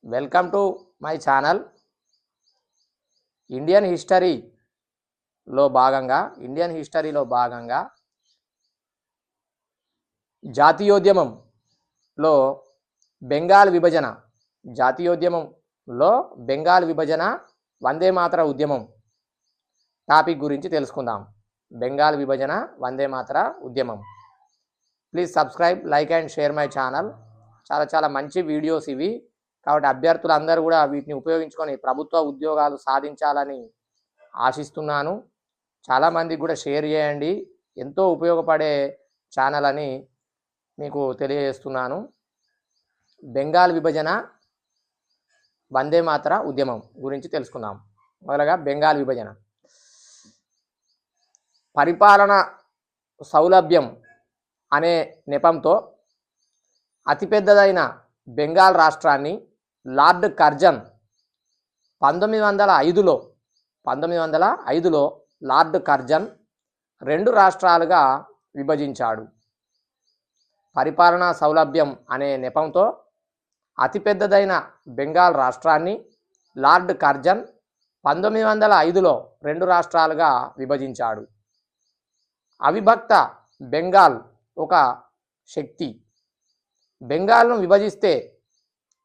Welcome to my channel. Indian హిస్టరీలో భాగంగా జాతీయోద్యమంలో బెంగాల్ విభజన వందే మాతర ఉద్యమం టాపిక్ గురించి తెలుసుకుందాం. బెంగాల్ విభజన వందే మాతర ఉద్యమం. Please subscribe, like and share my channel. చాలా మంచి వీడియోస్ ఇవి, కాబట్టి అభ్యర్థులందరూ కూడా వీటిని ఉపయోగించుకొని ప్రభుత్వ ఉద్యోగాలు సాధించాలని ఆశిస్తున్నాను. చాలామందికి కూడా షేర్ చేయండి, ఎంతో ఉపయోగపడే ఛానల్ అని మీకు తెలియజేస్తున్నాను. బెంగాల్ విభజన వందే మాతర ఉద్యమం గురించి తెలుసుకుందాం. మొదలగా బెంగాల్ విభజన. పరిపాలన సౌలభ్యం అనే నెపంతో అతిపెద్దదైన బెంగాల్ రాష్ట్రాన్ని లార్డ్ కర్జన్ 1905లో లార్డ్ కర్జన్ 2 రాష్ట్రాలుగా విభజించాడు. పరిపాలనా సౌలభ్యం అనే నెపంతో అతిపెద్దదైన బెంగాల్ రాష్ట్రాన్ని లార్డ్ కర్జన్ 1905లో 2 రాష్ట్రాలుగా విభజించాడు. అవిభక్త బెంగాల్ ఒక శక్తి. బెంగాల్ను విభజిస్తే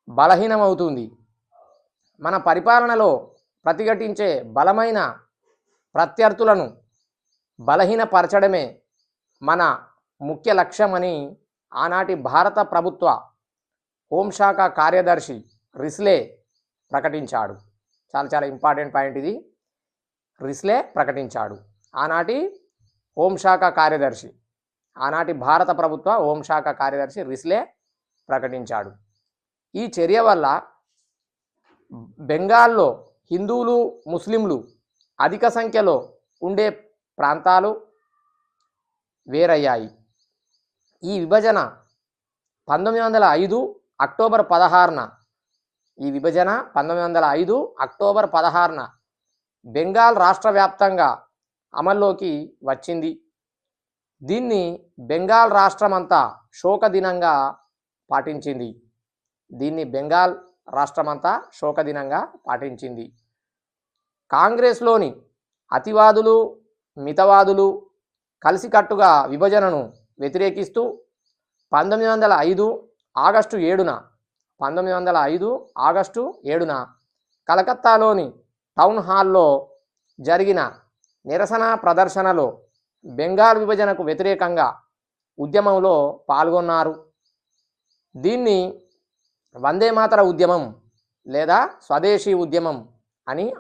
బలహీనమవుతుంది. మన పరిపాలనలో ప్రతిఘటించే బలమైన ప్రత్యర్థులను బలహీనపరచడమే మన ముఖ్య లక్ష్యమని ఆనాటి భారత ప్రభుత్వ హోంశాఖ కార్యదర్శి రిస్లే ప్రకటించాడు. చాలా ఇంపార్టెంట్ పాయింట్ ఇది. రిస్లే ప్రకటించాడు. ఆనాటి భారత ప్రభుత్వ హోంశాఖ కార్యదర్శి రిస్లే ప్రకటించాడు. ఈ చర్య వల్ల బెంగాల్లో హిందువులు, ముస్లింలు అధిక సంఖ్యలో ఉండే ప్రాంతాలు వేరయ్యాయి. ఈ విభజన 1905 అక్టోబర్ 16న బెంగాల్ రాష్ట్ర వ్యాప్తంగా అమల్లోకి వచ్చింది. దీన్ని బెంగాల్ రాష్ట్రమంతా శోక దినంగా పాటించింది. కాంగ్రెస్లోని అతివాదులు, మితవాదులు కలిసికట్టుగా విభజనను వ్యతిరేకిస్తూ 1905 ఆగస్టు 7న కలకత్తాలోని టౌన్ హాల్లో జరిగిన నిరసన ప్రదర్శనలో బెంగాల్ విభజనకు వ్యతిరేకంగా ఉద్యమంలో పాల్గొన్నారు. దీన్ని వందే మాతర ఉద్యమం లేదా స్వదేశీ ఉద్యమం అని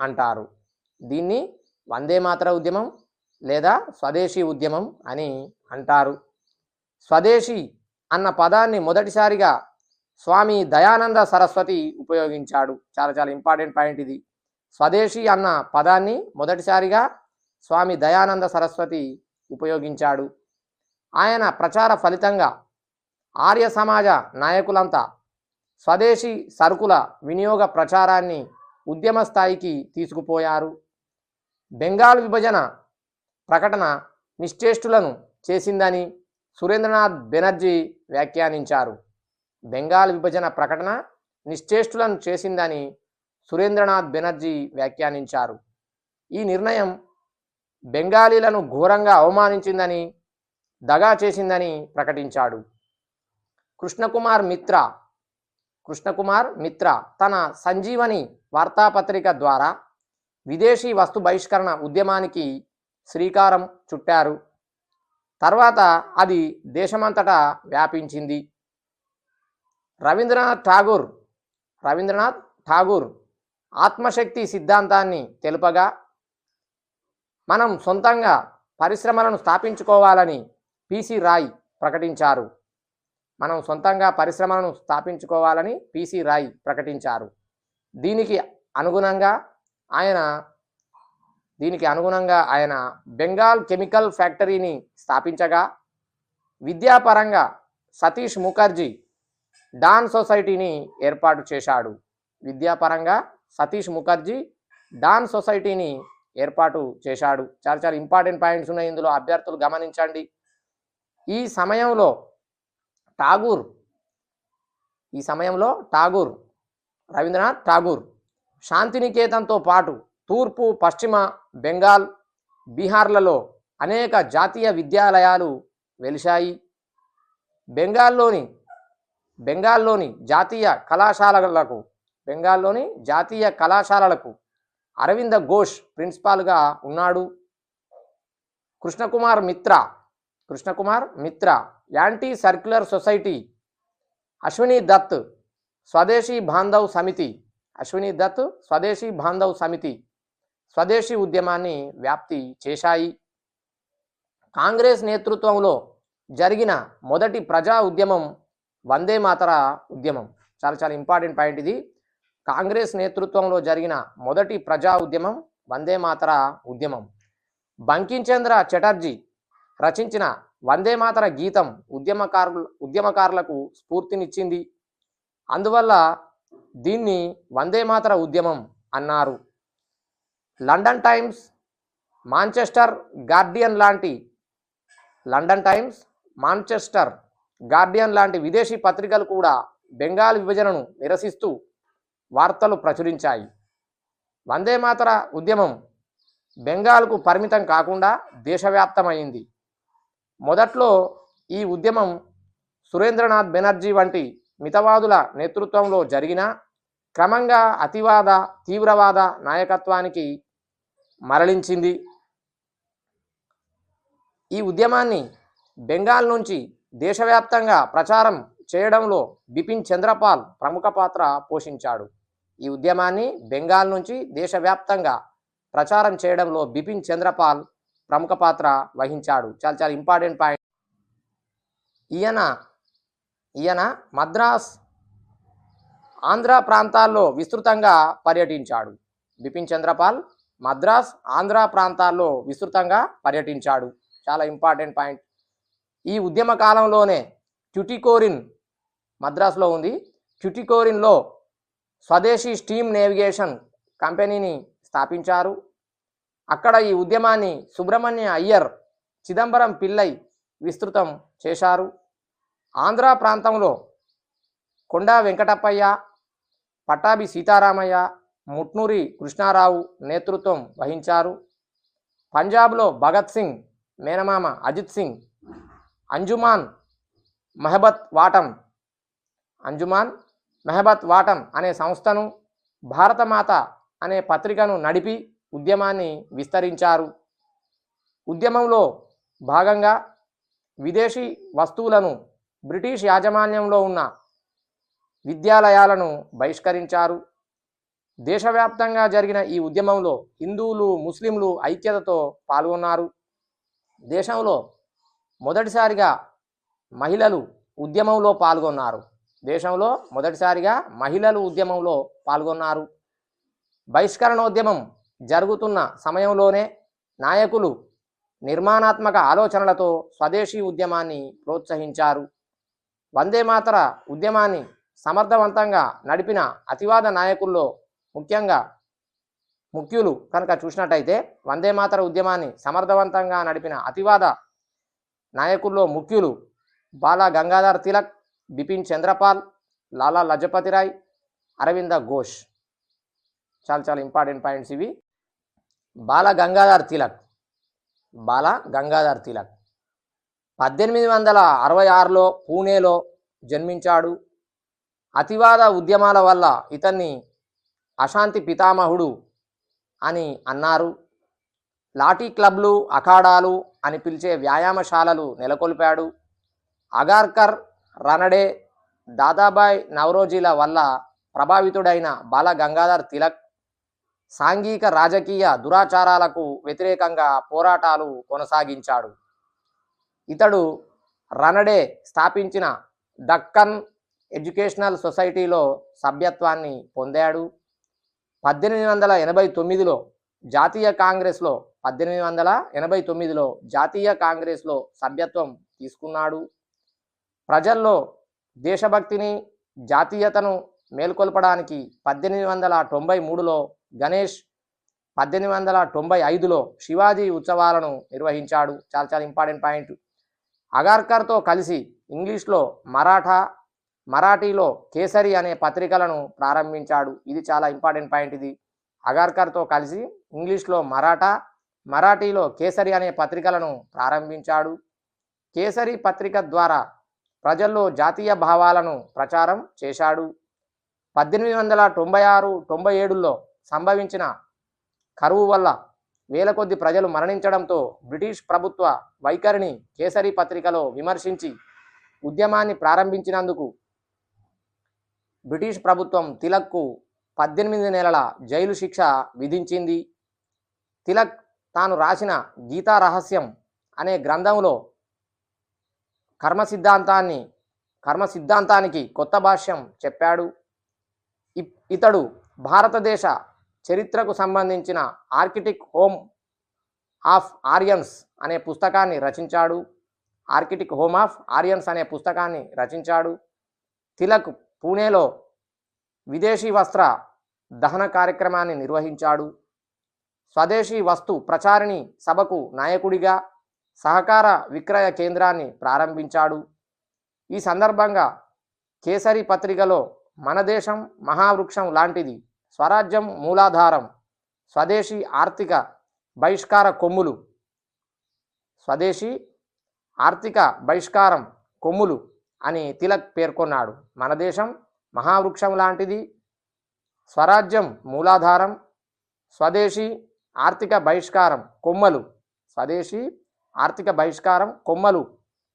అంటారు. స్వదేశీ అన్న పదాన్ని మొదటిసారిగా స్వామి దయానంద సరస్వతి ఉపయోగించాడు. చాలా ఇంపార్టెంట్ పాయింట్ ఇది. స్వదేశీ అన్న పదాన్ని మొదటిసారిగా స్వామి దయానంద సరస్వతి ఉపయోగించాడు. ఆయన ప్రచార ఫలితంగా ఆర్య సమాజ నాయకులంతా స్వదేశీ సరుకుల వినియోగ ప్రచారాన్ని ఉద్యమ స్థాయికి తీసుకుపోయారు. బెంగాల్ విభజన ప్రకటన నిశ్చేష్టులను చేసిందని సురేంద్రనాథ్ బెనర్జీ వ్యాఖ్యానించారు. ఈ నిర్ణయం బెంగాలీలను ఘోరంగా అవమానించిందని, దగా చేసిందని ప్రకటించాడు. కృష్ణకుమార్ మిత్ర తన సంజీవని వార్తాపత్రిక ద్వారా విదేశీ వస్తు బహిష్కరణ ఉద్యమానికి శ్రీకారం చుట్టారు. తర్వాత అది దేశమంతటా వ్యాపించింది. రవీంద్రనాథ్ ఠాగూర్ ఆత్మశక్తి సిద్ధాంతాన్ని తెలుపగా, మనం సొంతంగా పరిశ్రమలను స్థాపించుకోవాలని పిసి రాయ్ ప్రకటించారు. దీనికి అనుగుణంగా ఆయన బెంగాల్ కెమికల్ ఫ్యాక్టరీని స్థాపించగా, విద్యాపరంగా సతీష్ ముఖర్జీ డాన్ సొసైటీని ఏర్పాటు చేశాడు. చాలా ఇంపార్టెంట్ పాయింట్స్ ఉన్నాయి ఇందులో, అభ్యర్థులు గమనించండి. ఈ సమయంలో ఠాగూర్ రవీంద్రనాథ్ ఠాగూర్. శాంతినికేతన్తో పాటు తూర్పు పశ్చిమ బెంగాల్ బీహార్లలో అనేక జాతీయ విద్యాలయాలు వెలిశాయి. బెంగాల్లోని జాతీయ కళాశాలలకు అరవింద ఘోష్ ప్రిన్సిపాల్గా ఉన్నాడు. కృష్ణకుమార్ మిత్ర anti circular society, Ashwini Dutt స్వదేశీ బాంధవ్ సమితి స్వదేశీ ఉద్యమాన్ని వ్యాప్తి చేశాయి. కాంగ్రెస్ నేతృత్వంలో జరిగిన మొదటి ప్రజా ఉద్యమం వందే మాతర ఉద్యమం. చాలా చాలా ఇంపార్టెంట్ పాయింట్ ఇది. కాంగ్రెస్ నేతృత్వంలో జరిగిన మొదటి ప్రజా ఉద్యమం వందే మాతర ఉద్యమం. బంకించంద్ర చటర్జీ రచించిన వందే మాతర గీతం ఉద్యమకారులకు స్ఫూర్తినిచ్చింది. అందువల్ల దీన్ని వందే మాతర ఉద్యమం అన్నారు. లండన్ టైమ్స్, మాంచెస్టర్ గార్డియన్ లాంటి విదేశీ పత్రికలు కూడా బెంగాల్ విభజనను నిరసిస్తూ వార్తలు ప్రచురించాయి. వందే మాతర ఉద్యమం బెంగాల్కు పరిమితం కాకుండా దేశవ్యాప్తమైంది. మొదట్లో ఈ ఉద్యమం సురేంద్రనాథ్ బెనర్జీ వంటి మితవాదుల నేతృత్వంలో జరిగిన క్రమంగా అతివాద తీవ్రవాద నాయకత్వానికి మరలించింది. ఈ ఉద్యమాన్ని బెంగాల్ నుంచి దేశవ్యాప్తంగా ప్రచారం చేయడంలో బిపిన్ చంద్రపాల్ ప్రముఖ పాత్ర పోషించాడు. ఈ ఉద్యమాన్ని బెంగాల్ నుంచి దేశవ్యాప్తంగా ప్రచారం చేయడంలో బిపిన్ చంద్రపాల్ ప్రముఖ పాత్ర వహించాడు. చాలా చాలా ఇంపార్టెంట్ పాయింట్. ఈయన మద్రాస్, ఆంధ్ర ప్రాంతాల్లో విస్తృతంగా పర్యటించాడు. బిపిన్ చంద్రపాల్ మద్రాస్, ఆంధ్ర ప్రాంతాల్లో విస్తృతంగా పర్యటించాడు. చాలా ఇంపార్టెంట్ పాయింట్. ఈ ఉద్యమ కాలంలోనే ట్యుటికోరిన్, మద్రాసులో ఉంది, ట్యుటికోరిన్లో స్వదేశీ స్టీమ్ నేవిగేషన్ కంపెనీని స్థాపించారు. అక్కడ ఈ ఉద్యమాన్ని సుబ్రహ్మణ్య అయ్యర్, చిదంబరం పిల్లై విస్తృతం చేశారు. ఆంధ్ర ప్రాంతంలో కొండా వెంకటప్పయ్య, పట్టాభి సీతారామయ్య, ముట్నూరి కృష్ణారావు నేతృత్వం వహించారు. పంజాబ్లో భగత్ సింగ్ మేనమామ అజిత్ సింగ్ అంజుమాన్ మెహబత్ వాటం అనే సంస్థను, భారతమాత అనే పత్రికను నడిపి ఉద్యమాన్ని విస్తరించారు. ఉద్యమంలో భాగంగా విదేశీ వస్తువులను బ్రిటిష్ యాజమాన్యంలో ఉన్న విద్యాలయాలను బహిష్కరించారు. దేశవ్యాప్తంగా జరిగిన ఈ ఉద్యమంలో హిందువులు, ముస్లింలు ఐక్యతతో పాల్గొన్నారు. దేశంలో మొదటిసారిగా మహిళలు ఉద్యమంలో పాల్గొన్నారు. బహిష్కరణోద్యమం జరుగుతున్న సమయంలోనే నాయకులు నిర్మాణాత్మక ఆలోచనలతో స్వదేశీ ఉద్యమాన్ని ప్రోత్సహించారు. వందే మాతర ఉద్యమాన్ని సమర్థవంతంగా నడిపిన అతివాద నాయకుల్లో ముఖ్యులు కనుక చూసినట్టయితే, వందే మాతర ఉద్యమాన్ని సమర్థవంతంగా నడిపిన అతివాద నాయకుల్లో ముఖ్యులు బాలా గంగాధర్ తిలక్, బిపిన్ చంద్రపాల్, లాలా లజపతి రాయ్, అరవింద ఘోష్. చాలా చాలా ఇంపార్టెంట్ పాయింట్స్ ఇవి. బాలా గంగాధర్ తిలక్ 1866లో పూణేలో జన్మించాడు. అతివాద ఉద్యమాల వల్ల ఇతన్ని అశాంతి పితామహుడు అని అన్నారు. లాఠీ క్లబ్లు, అఖాడాలు అని పిలిచే వ్యాయామశాలలు నెలకొల్పాడు. అగార్కర్, రనడే, దాదాబాయ్ నవరోజీల వల్ల ప్రభావితుడైన బాల గంగాధర్ తిలక్ సాంఘిక రాజకీయ దురాచారాలకు వ్యతిరేకంగా పోరాటాలు కొనసాగించాడు. ఇతడు రనడే స్థాపించిన దక్కన్ ఎడ్యుకేషనల్ సొసైటీలో సభ్యత్వాన్ని పొందాడు. 1889లో జాతీయ కాంగ్రెస్లో సభ్యత్వం తీసుకున్నాడు. ప్రజల్లో దేశభక్తిని, జాతీయతను మేల్కొల్పడానికి 1893లో గణేష్, 1895లో శివాజీ ఉత్సవాలను నిర్వహించాడు. చాలా చాలా ఇంపార్టెంట్ పాయింట్. అగార్కర్తో కలిసి ఇంగ్లీష్లో మరాఠా, మరాఠీలో కేసరి అనే పత్రికలను ప్రారంభించాడు. ఇది చాలా ఇంపార్టెంట్ పాయింట్. ఇది అగార్కర్తో కలిసి ఇంగ్లీష్లో మరాఠీలో కేసరి అనే పత్రికలను ప్రారంభించాడు. కేసరి పత్రిక ద్వారా ప్రజల్లో జాతీయ భావాలను ప్రచారం చేశాడు. 1896-97లో సంభవించిన కరువు వల్ల వేల కొద్ది ప్రజలు మరణించడంతో బ్రిటిష్ ప్రభుత్వ వైఖరిని కేసరి పత్రికలో విమర్శించి ఉద్యమాన్ని ప్రారంభించినందుకు బ్రిటిష్ ప్రభుత్వం తిలక్కు 18 నెలల జైలు శిక్ష విధించింది. తిలక్ తాను రాసిన గీతా రహస్యం అనే గ్రంథంలో కర్మ సిద్ధాంతానికి కొత్త భాష్యం చెప్పాడు. ఇతడు భారతదేశ చరిత్రకు సంబంధించిన ఆర్కిటిక్ హోమ్ ఆఫ్ ఆరియన్స్ అనే పుస్తకాన్ని రచించాడు. ఆర్కిటిక్ హోమ్ ఆఫ్ ఆరియన్స్ అనే పుస్తకాన్ని రచించాడు. తిలక్ పూణేలో విదేశీ వస్త్ర దహన కార్యక్రమాన్ని నిర్వహించాడు. స్వదేశీ వస్తు ప్రచారిణి సభకు నాయకుడిగా సహకార విక్రయ కేంద్రాన్ని ప్రారంభించాడు. ఈ సందర్భంగా కేసరి పత్రికలో మన దేశం మహావృక్షం లాంటిది, స్వరాజ్యం మూలాధారం, స్వదేశీ ఆర్థిక బహిష్కార కొమ్ములు అని తిలక్ పేర్కొన్నాడు. మన దేశం మహావృక్షం లాంటిది, స్వరాజ్యం మూలాధారం, స్వదేశీ ఆర్థిక బహిష్కారం కొమ్మలు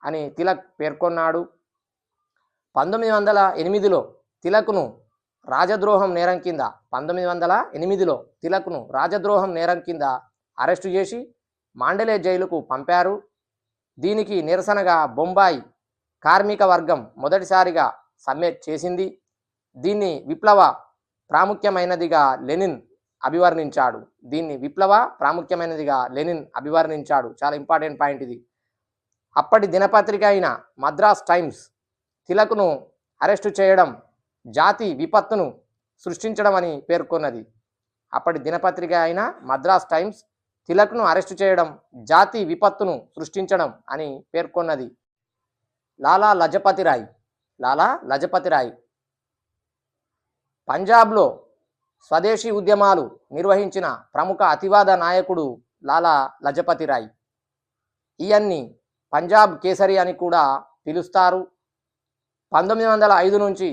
అని తిలక్ పేర్కొన్నాడు. 1908లో తిలక్ను రాజద్రోహం నేరం కింద అరెస్టు చేసి మాండలే జైలుకు పంపారు. దీనికి నిరసనగా బొంబాయి కార్మిక వర్గం మొదటిసారిగా సమ్మె చేసింది. దీన్ని విప్లవ ప్రాముఖ్యమైనదిగా లెనిన్ అభివర్ణించాడు. చాలా ఇంపార్టెంట్ పాయింట్ ఇది. అప్పటి దినపత్రిక అయిన మద్రాస్ టైమ్స్ తిలక్ను అరెస్టు చేయడం జాతి విపత్తును సృష్టించడం అని పేర్కొన్నది. అప్పటి దినపత్రిక అయిన మద్రాస్ టైమ్స్ తిలక్ను అరెస్టు చేయడం జాతి విపత్తును సృష్టించడం అని పేర్కొన్నది. లాలా లజపతి రాయ్ పంజాబ్లో స్వదేశీ ఉద్యమాలు నిర్వహించిన ప్రముఖ అతివాద నాయకుడు లాలా లజపతి రాయ్. ఈయన్ని పంజాబ్ కేసరి అని కూడా పిలుస్తారు. 1905 నుంచి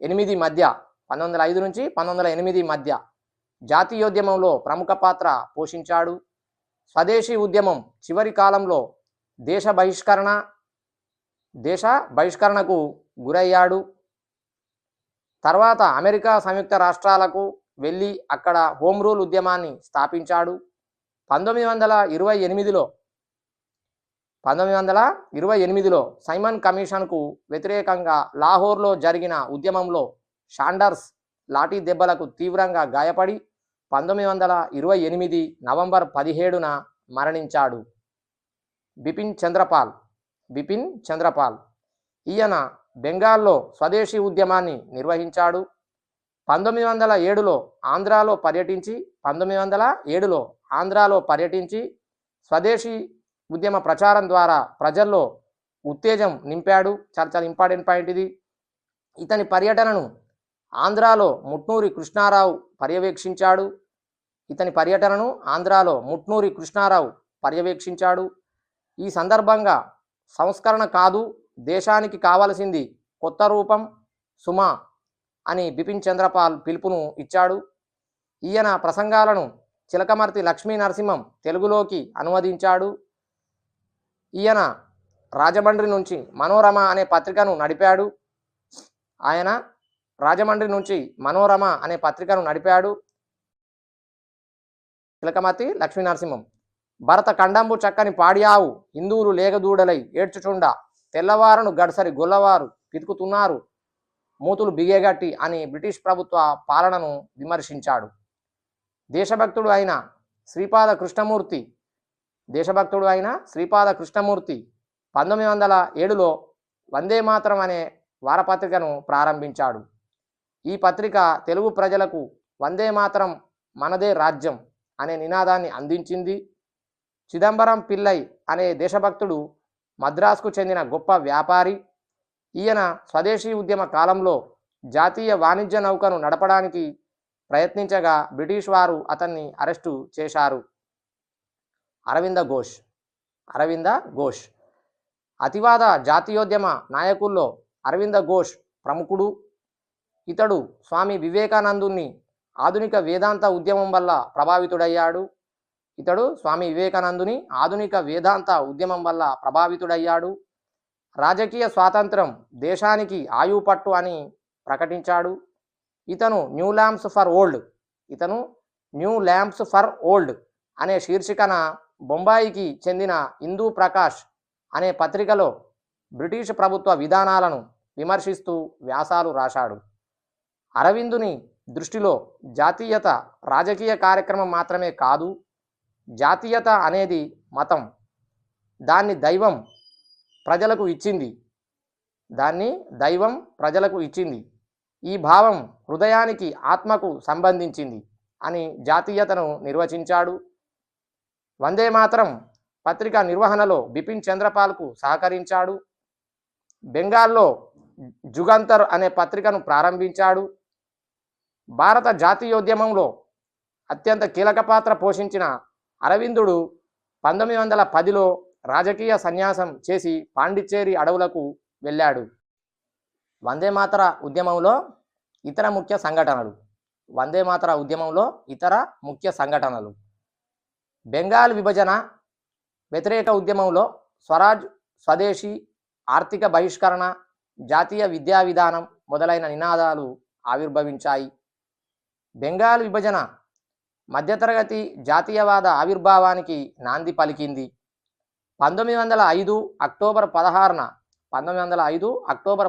1908 మధ్య జాతీయోద్యమంలో ప్రముఖ పాత్ర పోషించాడు. స్వదేశీ ఉద్యమం చివరి కాలంలో దేశ బహిష్కరణకు గురయ్యాడు. తర్వాత అమెరికా సంయుక్త రాష్ట్రాలకు వెళ్ళి అక్కడ హోమ్ రూల్ ఉద్యమాన్ని స్థాపించాడు. 1928లో సైమన్ కమిషన్కు వ్యతిరేకంగా లాహోర్లో జరిగిన ఉద్యమంలో షాండర్స్ లాఠీ దెబ్బలకు తీవ్రంగా గాయపడి 1928 నవంబర్ 17న మరణించాడు. బిపిన్ చంద్రపాల్ ఈయన బెంగాల్లో స్వదేశీ ఉద్యమాన్ని నిర్వహించాడు. 1907లో ఆంధ్రాలో పర్యటించి స్వదేశీ ఉద్యమ ప్రచారం ద్వారా ప్రజల్లో ఉత్తేజం నింపాడు. చాలా ఇంపార్టెంట్ పాయింట్ ఇది. ఇతని పర్యటనను ఆంధ్రాలో ముట్నూరి కృష్ణారావు పర్యవేక్షించాడు. ఈ సందర్భంగా సంస్కరణ కాదు, దేశానికి కావలసింది కొత్త రూపం సుమా అని బిపిన్ చంద్రపాల్ పిలుపును ఇచ్చాడు. ఈయన ప్రసంగాలను చిలకమర్తి లక్ష్మీ నరసింహం తెలుగులోకి అనువదించాడు. ఈయన రాజమండ్రి నుంచి మనోరమ అనే పత్రికను నడిపాడు. చిలకమర్తి లక్ష్మీ నరసింహం. భరత ఖండంబు చక్కని పాడియావు, హిందువులు లేగదూడలై ఏడ్చుచుండ, తెల్లవారును గడసరి గొల్లవారు పితుకుతున్నారు, మూతులు బిగేగట్టి అని బ్రిటిష్ ప్రభుత్వ పాలనను విమర్శించాడు. దేశభక్తుడు అయిన శ్రీపాద కృష్ణమూర్తి 1907లో వందే మాతరం అనే వారపత్రికను ప్రారంభించాడు. ఈ పత్రిక తెలుగు ప్రజలకు వందే మాతరం మనదే రాజ్యం అనే నినాదాన్ని అందించింది. చిదంబరం పిల్లై అనే దేశభక్తుడు మద్రాసుకు చెందిన గొప్ప వ్యాపారి. ఈయన స్వదేశీ ఉద్యమ కాలంలో జాతీయ వాణిజ్య నౌకను నడపడానికి ప్రయత్నించగా బ్రిటిష్ వారు అతన్ని అరెస్టు చేశారు. అరవింద ఘోష్ అతివాద జాతీయోద్యమ నాయకుల్లో అరవింద ఘోష్ ప్రముఖుడు. ఇతడు స్వామి వివేకానందుని ఆధునిక వేదాంత ఉద్యమం వల్ల ప్రభావితుడయ్యాడు. రాజకీయ స్వాతంత్రం దేశానికి ఆయుపట్టు అని ప్రకటించాడు. ఇతను న్యూ ల్యాంప్స్ ఫర్ ఓల్డ్ అనే శీర్షికన బొంబాయికి చెందిన హిందూ ప్రకాష్ అనే పత్రికలో బ్రిటిష్ ప్రభుత్వ విధానాలను విమర్శిస్తూ వ్యాసాలు రాశాడు. అరవిందుని దృష్టిలో జాతీయత రాజకీయ కార్యక్రమం మాత్రమే కాదు, జాతీయత అనేది మతం. దాన్ని దైవం ప్రజలకు ఇచ్చింది. ఈ భావం హృదయానికి, ఆత్మకు సంబంధించింది అని జాతీయతను నిర్వచించాడు. వందే మాతరం పత్రిక నిర్వహణలో బిపిన్ చంద్రపాల్కు సహకరించాడు. బెంగాల్లో జుగంతర్ అనే పత్రికను ప్రారంభించాడు. భారత జాతీయోద్యమంలో అత్యంత కీలక పాత్ర పోషించిన అరవిందుడు 1910లో రాజకీయ సన్యాసం చేసి పాండిచ్చేరి అడవులకు వెళ్ళాడు. వందే మాతర ఉద్యమంలో ఇతర ముఖ్య సంఘటనలు బెంగాల్ విభజన వ్యతిరేక ఉద్యమంలో స్వరాజ్, స్వదేశీ, ఆర్థిక బహిష్కరణ, జాతీయ విద్యా విధానం మొదలైన నినాదాలు ఆవిర్భవించాయి. బెంగాల్ విభజన మధ్యతరగతి జాతీయవాద ఆవిర్భావానికి నాంది పలికింది. 1905 అక్టోబర్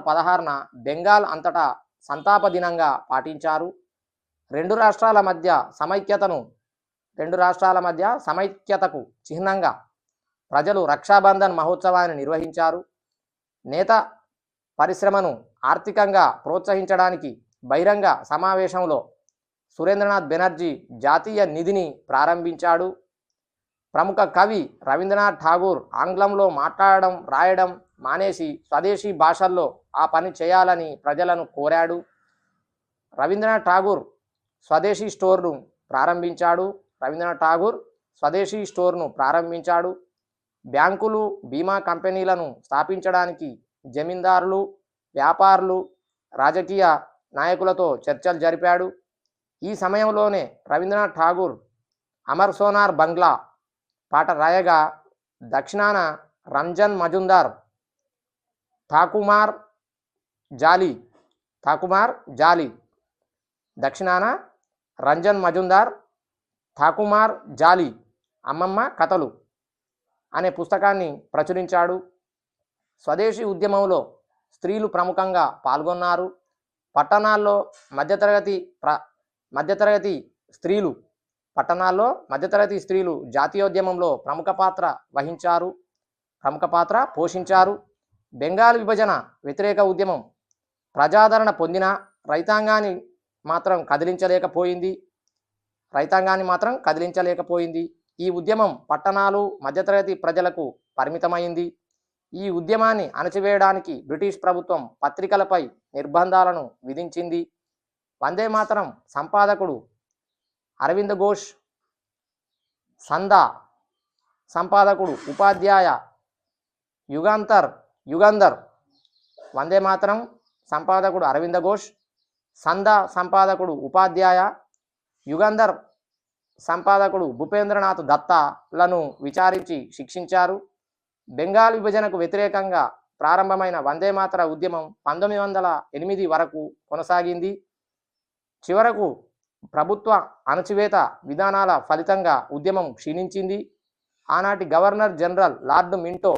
16న బెంగాల్ అంతటా సంతాప దినంగా పాటించారు. రెండు రాష్ట్రాల మధ్య సమైక్యతకు చిహ్నంగా ప్రజలు రక్షాబంధన్ మహోత్సవాన్ని నిర్వహించారు. నేత పరిశ్రమను ఆర్థికంగా ప్రోత్సహించడానికి బహిరంగ సమావేశంలో సురేంద్రనాథ్ బెనర్జీ జాతీయ నిధిని ప్రారంభించాడు. ప్రముఖ కవి రవీంద్రనాథ్ ఠాగూర్ ఆంగ్లంలో మాట్లాడడం, రాయడం మానేసి స్వదేశీ భాషల్లో ఆ పని చేయాలని ప్రజలను కోరాడు. రవీంద్రనాథ్ ఠాగూర్ స్వదేశీ స్టోర్ను ప్రారంభించాడు. బ్యాంకులు, బీమా కంపెనీలను స్థాపించడానికి జమీందారులు, వ్యాపారులు, రాజకీయ నాయకులతో చర్చలు జరిపాడు. ఈ సమయంలోనే రవీంద్రనాథ్ ఠాగూర్ అమర్ సోనార్ బంగ్లా పాట రాయగా దక్షిణాన రంజన్ మజుందార్ ఠాకుమార్ జాలి అమ్మమ్మ కథలు అనే పుస్తకాన్ని ప్రచురించాడు. స్వదేశీ ఉద్యమంలో స్త్రీలు ప్రముఖంగా పాల్గొన్నారు. పట్టణాల్లో మధ్యతరగతి స్త్రీలు జాతీయోద్యమంలో ప్రముఖ పాత్ర పోషించారు. బెంగాల్ విభజన వ్యతిరేక ఉద్యమం ప్రజాదరణ పొందిన రైతాంగాన్ని మాత్రం కదిలించలేకపోయింది. ఈ ఉద్యమం పట్టణాలు, మధ్యతరగతి ప్రజలకు పరిమితమైంది. ఈ ఉద్యమాన్ని అణచివేయడానికి బ్రిటిష్ ప్రభుత్వం పత్రికలపై నిర్బంధాలను విధించింది. వందే మాతరం సంపాదకుడు అరవింద్ ఘోష్, సందా సంపాదకుడు ఉపాధ్యాయ యుగంధర్. వందే మాతరం సంపాదకుడు అరవింద్ ఘోష్, సందా సంపాదకుడు ఉపాధ్యాయ, యుగంధర్ సంపాదకుడు భూపేంద్రనాథ్ దత్తాలను విచారించి శిక్షించారు. బెంగాల్ విభజనకు వ్యతిరేకంగా ప్రారంభమైన వందే మాతర ఉద్యమం 1908 వరకు కొనసాగింది. చివరకు ప్రభుత్వ అణచివేత విధానాల ఫలితంగా ఉద్యమం క్షీణించింది. ఆనాటి గవర్నర్ జనరల్ లార్డ్ మింటో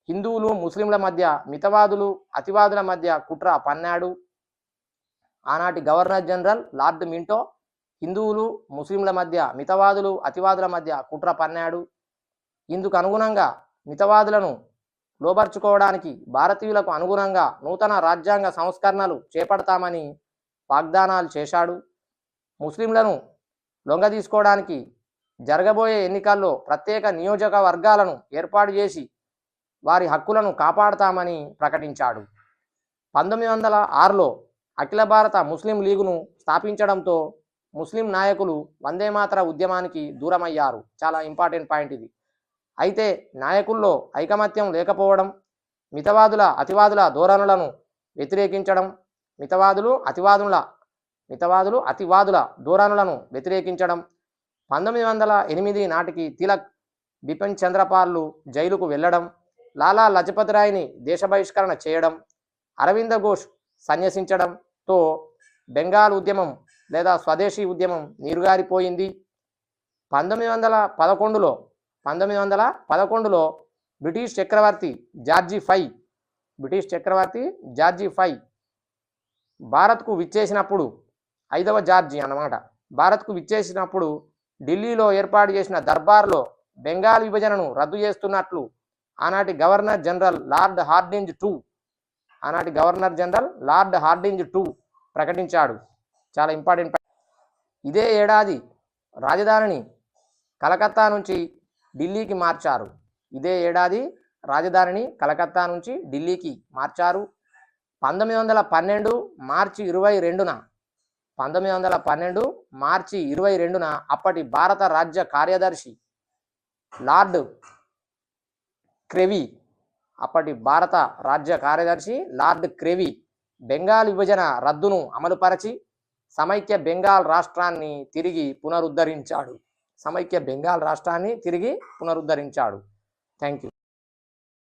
హిందువులు, ముస్లింల మధ్య, మితవాదులు, అతివాదుల మధ్య కుట్ర పన్నాడు. ఇందుకు అనుగుణంగా మితవాదులను లోబర్చుకోవడానికి భారతీయులకు అనుగుణంగా నూతన రాజ్యాంగ సంస్కరణలు చేపడతామని వాగ్దానాలు చేశాడు. ముస్లింలను లొంగదీసుకోవడానికి జరగబోయే ఎన్నికల్లో ప్రత్యేక నియోజకవర్గాలను ఏర్పాటు చేసి వారి హక్కులను కాపాడతామని ప్రకటించాడు. 1906లో అఖిల భారత ముస్లిం లీగును స్థాపించడంతో ముస్లిం నాయకులు వందే మాతర ఉద్యమానికి దూరమయ్యారు. చాలా ఇంపార్టెంట్ పాయింట్ ఇది. అయితే నాయకుల్లో ఐకమత్యం లేకపోవడం, అతివాదుల ధోరణులను వ్యతిరేకించడం, అతివాదుల ధోరణులను వ్యతిరేకించడం, 1908 నాటికి తిలక్, బిపిన్ చంద్రపాల్లు జైలుకు వెళ్ళడం, లాలా లజపత్ రాయ్ని దేశ బహిష్కరణ చేయడం, అరవింద ఘోష్ సన్యసించడంతో బెంగాల్ ఉద్యమం లేదా స్వదేశీ ఉద్యమం నీరుగారిపోయింది. 1911లో బ్రిటిష్ చక్రవర్తి జార్జి ఫై భారత్కు విచ్చేసినప్పుడు, 5వ జార్జి అన్నమాట, భారత్కు విచ్చేసినప్పుడు ఢిల్లీలో ఏర్పాటు చేసిన దర్బార్లో బెంగాల్ విభజనను రద్దు చేస్తున్నట్లు ఆనాటి governor general lord Hardinge two ప్రకటించాడు. చాలా ఇంపార్టెంట్. ఇదే ఏడాది రాజధానిని కలకత్తా నుంచి ఢిల్లీకి మార్చారు. 1912 మార్చి 22న అప్పటి భారత రాజ్య కార్యదర్శి లార్డ్ క్రెవి బెంగాల్ విభజన రద్దును అమలుపరచి సమైక్య బెంగాల్ రాష్ట్రాన్ని తిరిగి పునరుద్ధరించాడు. Thank you.